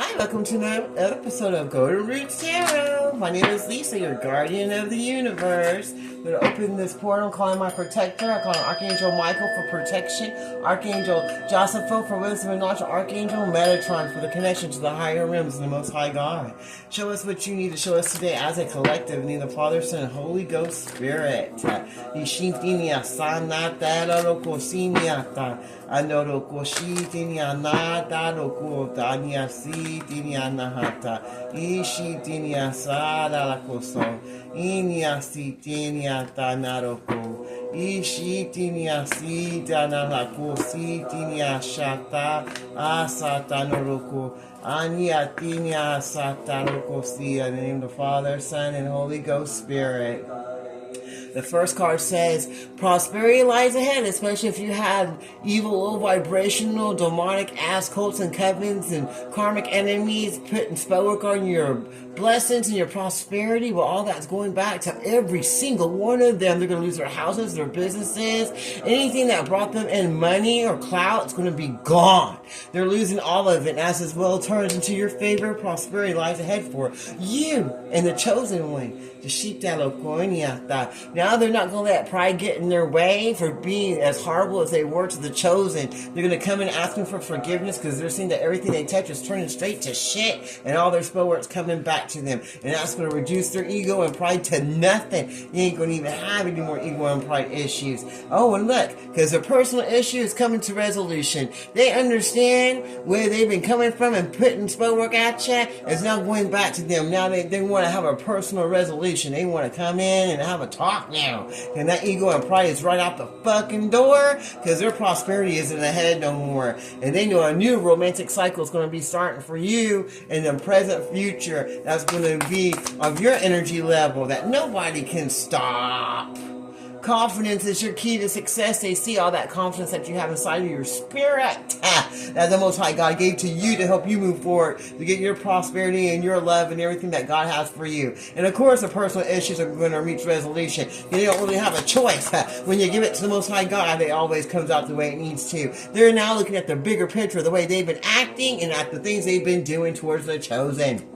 Hi, welcome to another episode of Golden Roots Tarot. My name is Lisa, your guardian of the universe. I'm going to open this portal, calling my protector. I call on Archangel Michael for protection, Archangel Josaphat for wisdom and knowledge, Archangel Metatron for the connection to the higher realms and the Most High God. Show us what you need to show us today as a collective. In the Father, Son, and Holy Ghost Spirit. Anoro koshi tinia nata roko tania si tinia nahata ishi tinia sada la koso inia si tinia tanaroko ishi tinia si tana la kosi tinia shata asata noroko ania tinia sataroko si. In the name of the Father, Son, and Holy Ghost Spirit. The first card says, prosperity lies ahead, especially if you have evil, low vibrational, demonic ass cults and covens and karmic enemies putting spell work on your blessings and your prosperity. Well, all that's going back to every single one of them. They're going to lose their houses, their businesses, anything that brought them in money or clout is going to be gone. They're losing all of it. And as this well turns into your favor, prosperity lies ahead for you and the chosen one. Now they're not going to let pride get in their way for being as horrible as they were to the chosen. They're going to come in asking for forgiveness because they're seeing that everything they touch is turning straight to shit and all their spell work's coming back to them. And that's going to reduce their ego and pride to nothing. You ain't going to even have any more ego and pride issues. Oh, and look, because their personal issue is coming to resolution. They understand where they've been coming from and putting spell work at you is now going back to them. Now they want to have a personal resolution. They want to come in and have a talk now. And that ego and pride is right out the fucking door because their prosperity isn't ahead no more. And they know a new romantic cycle is going to be starting for you in the present future that's going to be of your energy level that nobody can stop. Confidence is your key to success. They see all that confidence that you have inside of your spirit that the Most High God gave to you to help you move forward, to get your prosperity and your love and everything that God has for you. And of course, the personal issues are going to reach resolution. You don't really have a choice. When you give it to the Most High God, it always comes out the way it needs to. They're now looking at the bigger picture, the way they've been acting and at the things they've been doing towards the chosen.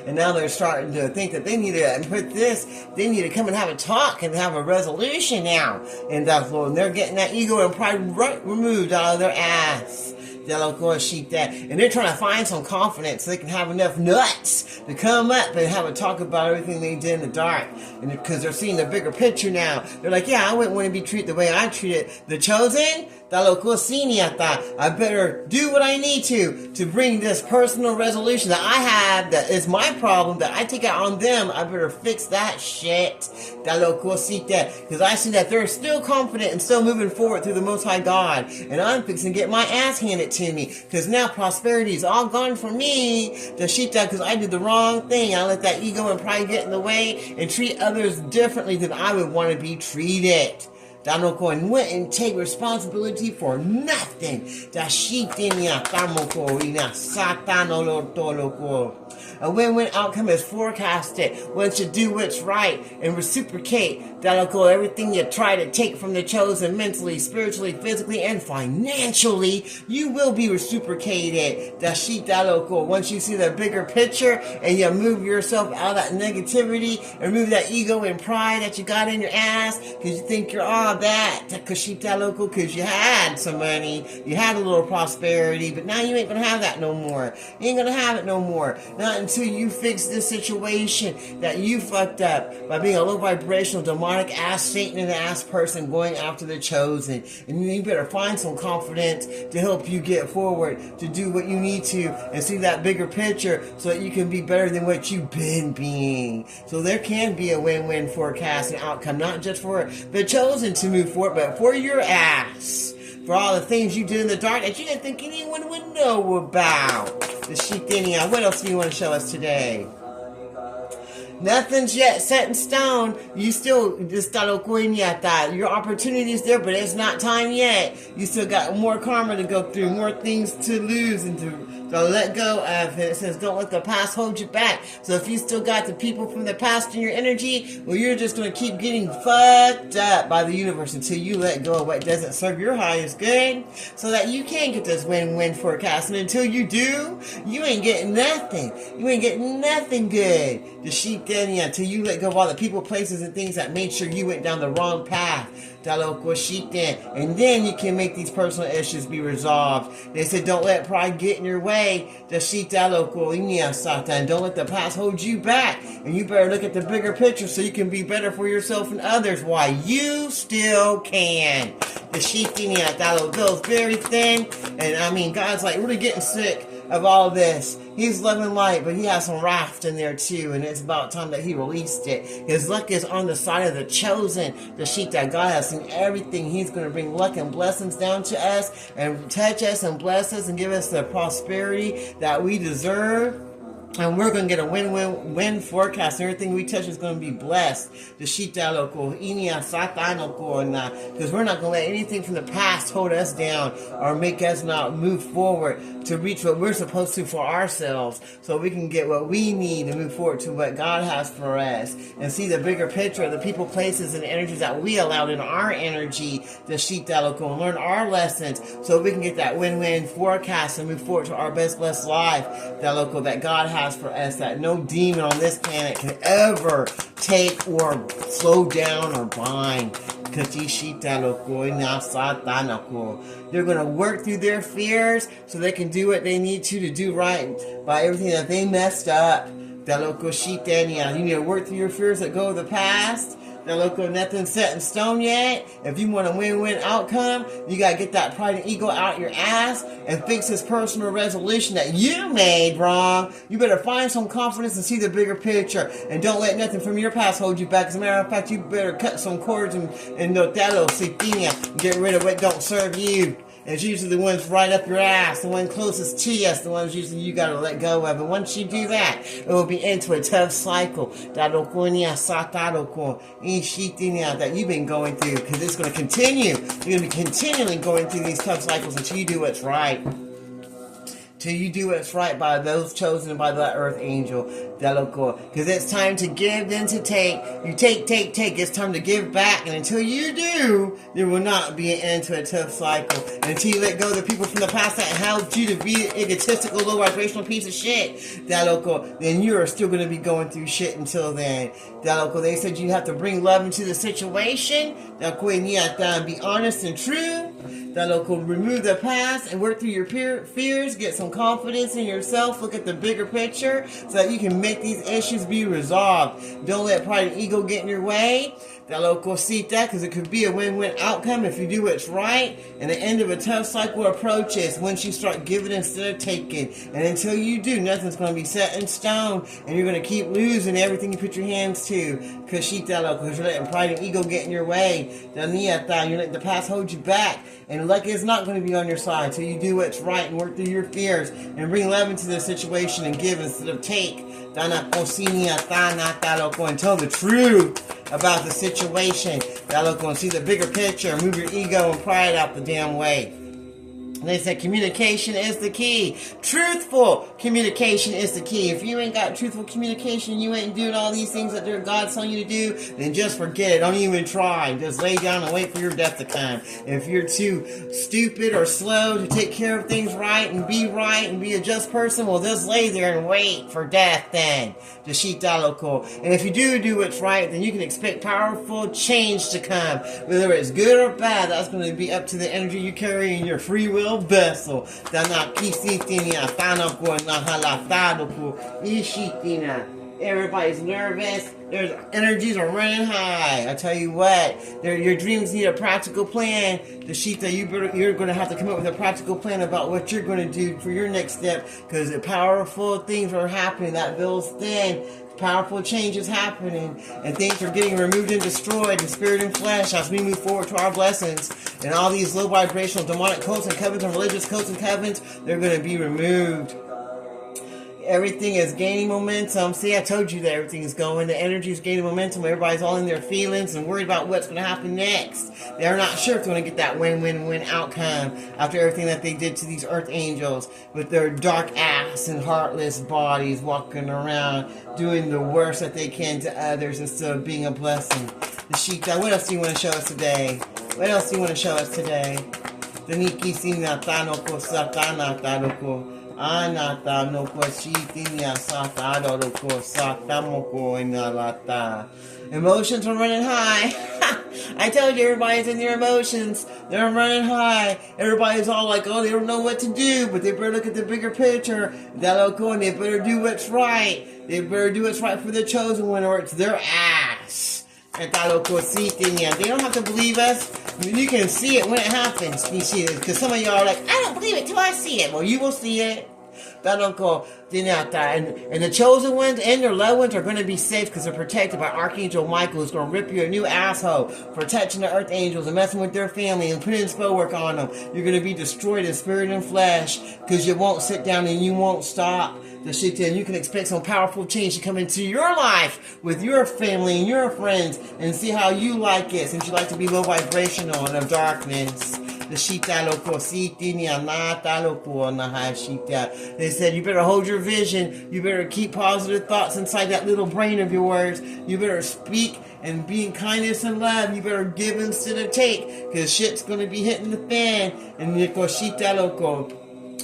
And now they're starting to think that they need to come and have a talk and have a resolution now. And that's Lord. And they're getting that ego and pride removed out of their ass. And they're trying to find some confidence so they can have enough nuts to come up and have a talk about everything they did in the dark. And because they're seeing the bigger picture now, they're like, yeah, I wouldn't want to be treated the way I treated the chosen. I better do what I need to bring this personal resolution that I have that is my problem that I take out on them. I better fix that shit. Because I see that they're still confident and still moving forward through the Most High God. And I'm fixing to get my ass handed to me. Because now prosperity is all gone for me. Because I did the wrong thing. I let that ego and pride get in the way and treat others differently than I would want to be treated. And went and take responsibility for nothing. A win-win outcome is forecasted once you do what's right and reciprocate everything you try to take from the chosen mentally, spiritually, physically, and financially. You will be reciprocated. Once you see the bigger picture and you move yourself out of that negativity and remove that ego and pride that you got in your ass because you think you're all that. Because you had some money, you had a little prosperity, but now you ain't going to have that no more. You ain't going to have it no more. Not until you fix this situation that you fucked up by being a low vibrational, demonic ass, Satan and ass person going after the chosen. And you better find some confidence to help you get forward, to do what you need to, and see that bigger picture so that you can be better than what you've been being. So there can be a win-win forecast and outcome, not just for the chosen to move forward, but for your ass. For all the things you did in the dark that you didn't think anyone would know about. What else do you want to show us today? Nothing's yet set in stone. You still your opportunity is there, but it's not time yet. You still got more karma to go through, more things to lose and to So let go of it. It says don't let the past hold you back. So if you still got the people from the past in your energy, well, you're just going to keep getting fucked up by the universe until you let go of what doesn't serve your highest good, so that you can get this win-win forecast. And until you do, you ain't getting nothing. You ain't getting nothing good. The sheep then, until you let go of all the people, places, and things that made sure you went down the wrong path. And then you can make these personal issues be resolved. They said don't let pride get in your way. And don't let the past hold you back. And you better look at the bigger picture so you can be better for yourself and others. Why you still can. The sheep goes very thin. And I mean, God's like really getting sick of all this. He's loving light, but he has some wrath in there too, and it's about time that he released it. His luck is on the side of the chosen, the sheep that God has seen everything. He's going to bring luck and blessings down to us and touch us and bless us and give us the prosperity that we deserve. And we're going to get a win-win-win forecast. Everything we touch is going to be blessed. Because we're not going to let anything from the past hold us down or make us not move forward to reach what we're supposed to for ourselves, so we can get what we need to move forward to what God has for us and see the bigger picture of the people, places, and energies that we allowed in our energy, the sheep and learn our lessons so we can get that win-win forecast and move forward to our best blessed life that God has for us, that no demon on this planet can ever take or slow down or bind. They're going to work through their fears so they can do what they need to do right by everything that they messed up. You need to work through your fears that go of the past. Nothing's set in stone yet. If you want a win-win outcome, you got to get that pride and ego out your ass and fix this personal resolution that you made wrong. You better find some confidence and see the bigger picture, and don't let nothing from your past hold you back. As a matter of fact, you better cut some cords and get rid of what don't serve you. And it's usually the ones right up your ass, the one closest to you, the ones usually you gotta let go of. And once you do that, it will be into a tough cycle that you've been going through, because it's going to continue. You're going to be continually going through these tough cycles until you do what's right. Till you do what's right by those chosen by that earth angel. Because it's time to give, then to take. You take. It's time to give back. And until you do, there will not be an end to a tough cycle. And until you let go of the people from the past that helped you to be an egotistical, low vibrational piece of shit, then you are still going to be going through shit until then. They said you have to bring love into the situation. Be honest and true. Remove the past and work through your fears. Get some confidence in yourself. Look at the bigger picture so that you can make these issues be resolved. Don't let pride and ego get in your way. Because it could be a win-win outcome if you do what's right. And the end of a tough cycle approaches once you start giving instead of taking. And until you do, nothing's going to be set in stone. And you're going to keep losing everything you put your hands to. Because you're letting pride and ego get in your way. You're letting the past hold you back. And luck is not going to be on your side until you do what's right and work through your fears and bring love into the situation and give instead of take. And tell the truth about the situation. And see the bigger picture and move your ego and pride out the damn way. They said communication is the key. Truthful communication is the key. If you ain't got truthful communication, you ain't doing all these things that God's telling you to do, then just forget it. Don't even try. Just lay down and wait for your death to come. If you're too stupid or slow to take care of things right and be a just person, well, just lay there and wait for death then. And if you do what's right, then you can expect powerful change to come. Whether it's good or bad, that's going to be up to the energy you carry in your free will vessel. Everybody's nervous. Their energies are running high. I tell you what, your dreams need a practical plan. The sheep that you're going to have to come up with a practical plan about what you're going to do for your next step, because the powerful things are happening. That veil's thin. Powerful change is happening, and things are getting removed and destroyed in spirit and flesh as we move forward to our blessings. And all these low vibrational demonic codes and covenants and religious codes and covenants, they're going to be removed. Everything is gaining momentum. See, I told you that everything is going. The energy is gaining momentum. Everybody's all in their feelings and worried about what's going to happen next. They're not sure if they're going to get that win-win-win outcome after everything that they did to these earth angels with their dark ass and heartless bodies walking around doing the worst that they can to others instead of being a blessing. The Sheikah, what else do you want to show us today? What else do you want to show us today? The Niki Sinatanoko Satanako. Anata no koshitinya satado no kosatamoko inalata. Emotions are running high. I told you everybody's in their emotions. They're running high. Everybody's all like, oh, they don't know what to do, but they better look at the bigger picture. And they better do what's right. They better do what's right for the chosen one, or it's their ass. They don't have to believe us. You can see it when it happens. You see it, because some of y'all are like, I don't believe it till I see it. Well, you will see it. And the chosen ones and their loved ones are going to be safe because they're protected by Archangel Michael, who's going to rip you a new asshole for touching the earth angels and messing with their family and putting spell work on them. You're going to be destroyed in spirit and flesh because you won't sit down and you won't stop. And you can expect some powerful change to come into your life with your family and your friends and see how you like it, since you like to be low vibrational and of darkness. They said you better hold your vision. You better keep positive thoughts inside that little brain of yours. You better speak and be in kindness and love. You better give instead of take, because shit's going to be hitting the fan. And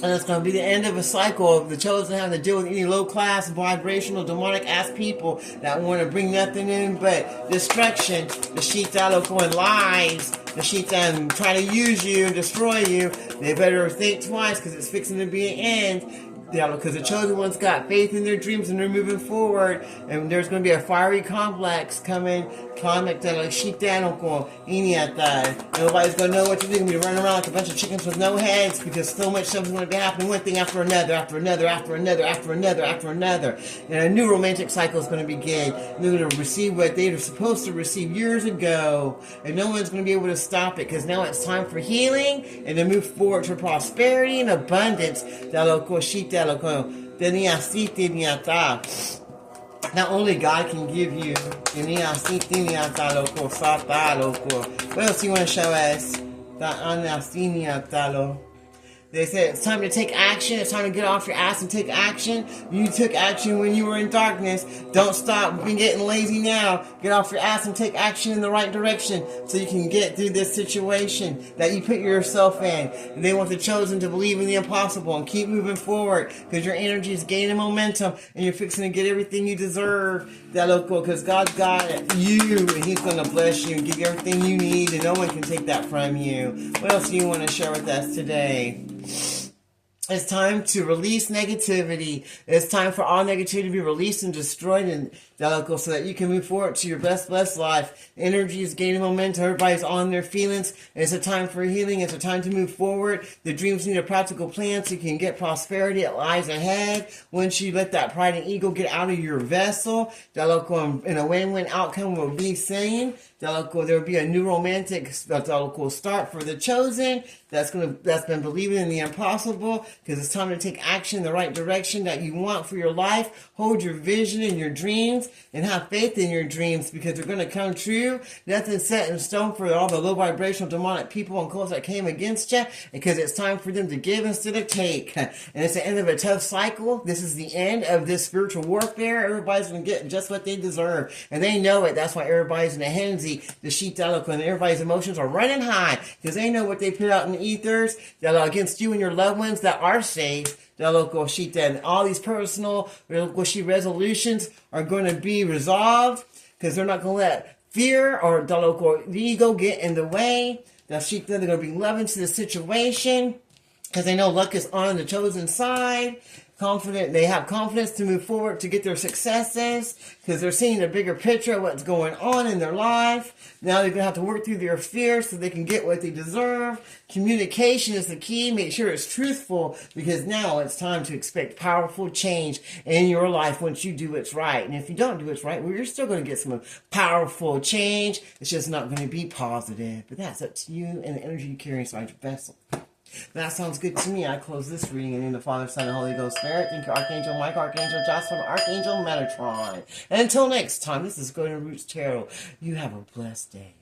it's going to be the end of a cycle of the chosen having to deal with any low-class, vibrational, demonic-ass people that want to bring nothing in but destruction. The Shita and lies. The Shita try to use you and destroy you. They better think twice, because it's fixing to be an end. Because the chosen ones got faith in their dreams and they're moving forward, and there's going to be a fiery complex coming. Nobody's going to know what to do. They're going to be running around like a bunch of chickens with no heads, because so much stuff is going to be happening, one thing after another, after another, after another, after another, after another. And a new romantic cycle is going to begin. They're going to receive what they were supposed to receive years ago, and no one's going to be able to stop it, because now it's time for healing and to move forward to prosperity and abundance. Not only God can give you. What else do you want to show us? They said it's time to take action. It's time to get off your ass and take action. You took action when you were in darkness. Don't stop getting lazy now. Get off your ass and take action in the right direction so you can get through this situation that you put yourself in. And they want the chosen to believe in the impossible and keep moving forward, because your energy is gaining momentum and you're fixing to get everything you deserve. Because God's got you, and He's going to bless you and give you everything you need, and no one can take that from you. What else do you want to share with us today? It's time to release negativity. It's time for all negativity to be released and destroyed, and so that you can move forward to your best blessed life. Energy is gaining momentum. Everybody's on their feelings. It's a time for healing. It's a time to move forward. The dreams need a practical plan so you can get prosperity that lies ahead. Once you let that pride and ego get out of your vessel, in a win-win outcome will be saying there will be a new romantic start for the chosen that's been believing in the impossible, because it's time to take action in the right direction that you want for your life. Hold your vision and your dreams and have faith in your dreams, because they're going to come true. Nothing's set in stone for all the low vibrational demonic people and cults that came against you, because it's time for them to give instead of take. And it's the end of a tough cycle. This is the end of this spiritual warfare. Everybody's going to get just what they deserve, and they know it. That's why everybody's in a henzy, the sheet and everybody's emotions are running high, because they know what they put out in the ethers against you and your loved ones that are saved. And all these personal resolutions are going to be resolved, because they're not going to let fear or the ego get in the way. They're going to be loving to the situation, because they know luck is on the chosen side. They have confidence to move forward to get their successes, because they're seeing the bigger picture of what's going on in their life. Now they're going to have to work through their fears so they can get what they deserve. Communication is the key. Make sure it's truthful, because now it's time to expect powerful change in your life once you do what's right. And if you don't do what's right, well, you're still going to get some powerful change. It's just not going to be positive. But that's up to you and the energy you carry inside your vessel. That sounds good to me. I close this reading in the name of the Father, Son, and Holy Ghost Spirit. Thank you, Archangel Michael, Archangel Jocelyn, Archangel Metatron. And until next time, this is Golden Roots Tarot. You have a blessed day.